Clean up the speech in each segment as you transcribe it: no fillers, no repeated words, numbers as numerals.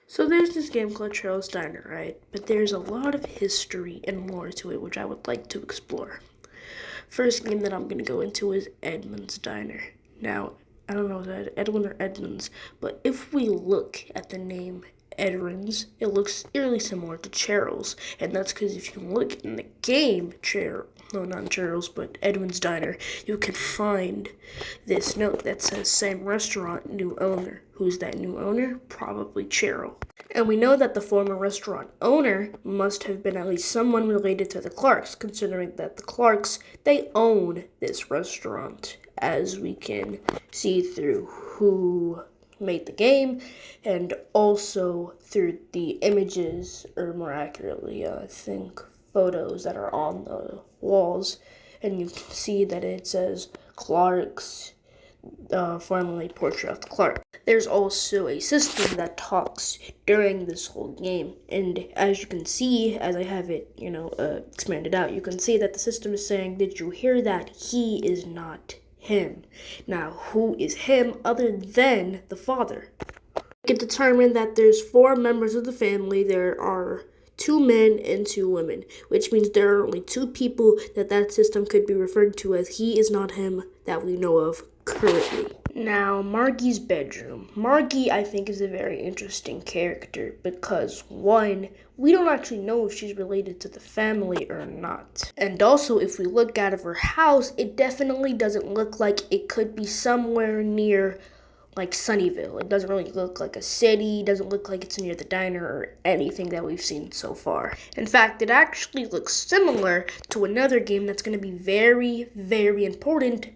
So there's this game called Cheryl's Diner, right? But there's a lot of history and lore to it, which I would like to explore. First game that I'm gonna go into is Edmund's Diner. Now, I don't know if that's Edwin or Edmunds, but if we look at the name Edwin's, it looks eerily similar to Cheryl's, and that's because if you look in the game no, not Cheryl's, but Edwin's Diner, you can find this note that says same restaurant, new owner. Who's that new owner? Probably Cheryl. And we know that the former restaurant owner must have been at least someone related to the Clarks, considering that the Clarks, they own this restaurant, as we can see through who made the game and also through the images, or more accurately, I think, photos that are on the walls. And you can see that it says Clark's formerly portrait of the Clark. There's also a system that talks during this whole game, and as you can see, as I have it, expanded out, you can see that the system is saying, "Did you hear that? He is not him." Now, who is him other than the father? We can determine that there's 4 members of the family. There are 2 men and 2 women, which means there are only 2 people that system could be referred to as he is not him that we know of currently. Now, Margie's bedroom. Margie, I think, is a very interesting character because, one, we don't actually know if she's related to the family or not. And also, if we look out of her house, it definitely doesn't look like it could be somewhere near like Sunnyvale. It doesn't really look like a city, doesn't look like it's near the diner or anything that we've seen so far. In fact, it actually looks similar to another game that's going to be very, very important,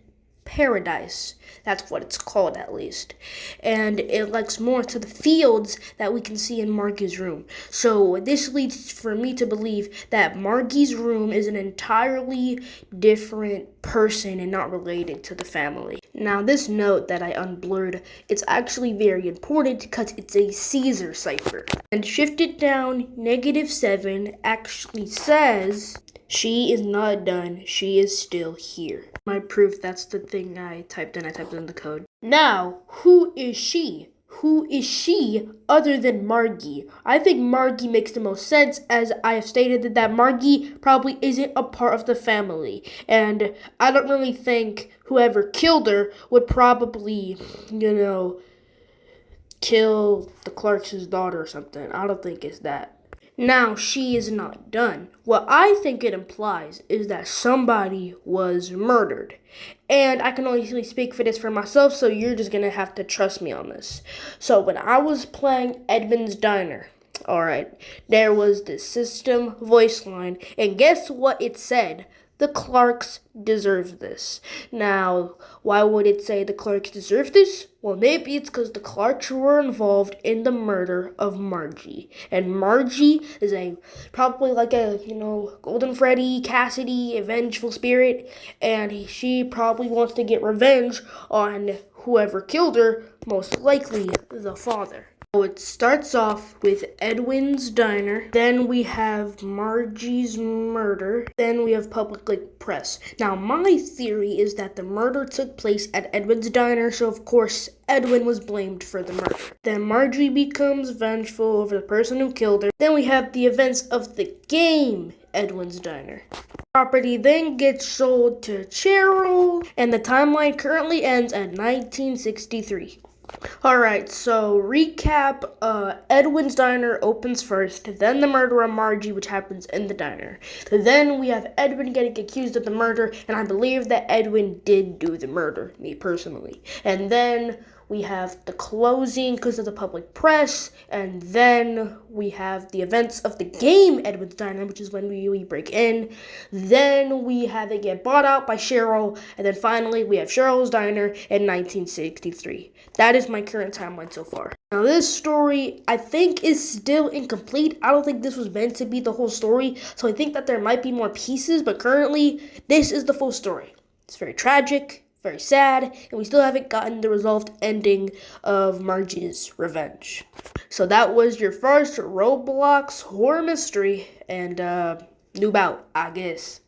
Paradise. That's what it's called, at least. And it looks more to the fields that we can see in Margie's room. So this leads for me to believe that Margie's room is an entirely different person and not related to the family. Now, this note that I unblurred, it's actually very important because it's a Caesar cipher. And shifted down, -7 actually says, "She is not done. She is still here." My proof, that's the thing I typed in the code. Now, who is she? Who is she other than Margie? I think Margie makes the most sense, as I have stated that Margie probably isn't a part of the family. And I don't really think whoever killed her would probably, kill the Clark's daughter or something. I don't think it's that. Now, she is not done. What I think it implies is that somebody was murdered. And I can only speak for this for myself, so you're just going to have to trust me on this. So, when I was playing Edmund's Diner, alright, there was this system voice line, and guess what it said? The Clarks deserve this. Now, why would it say the Clarks deserve this? Well, maybe it's because the Clarks were involved in the murder of Margie. And Margie is probably like a, Golden Freddy, Cassidy, a vengeful spirit. And she probably wants to get revenge on whoever killed her, most likely the father. So it starts off with Edwin's Diner, then we have Margie's murder, then we have public press. Now, my theory is that the murder took place at Edwin's Diner, so of course Edwin was blamed for the murder. Then Margie becomes vengeful over the person who killed her. Then we have the events of the game Edwin's Diner. Property then gets sold to Cheryl, and the timeline currently ends at 1963. Alright, so recap, Edwin's Diner opens first, then the murder of Margie, which happens in the diner. Then we have Edwin getting accused of the murder, and I believe that Edwin did do the murder, me personally. And then we have the closing because of the public press, and then we have the events of the game Edwin's Diner, which is when we break in. Then we have it get bought out by Cheryl, and then finally we have Cheryl's Diner in 1963. That is my current timeline so far. Now, this story, I think, is still incomplete. I don't think this was meant to be the whole story, so I think that there might be more pieces, but currently, this is the full story. It's very tragic, very sad, and we still haven't gotten the resolved ending of Margie's revenge. So that was your first Roblox horror mystery, and noob out, I guess.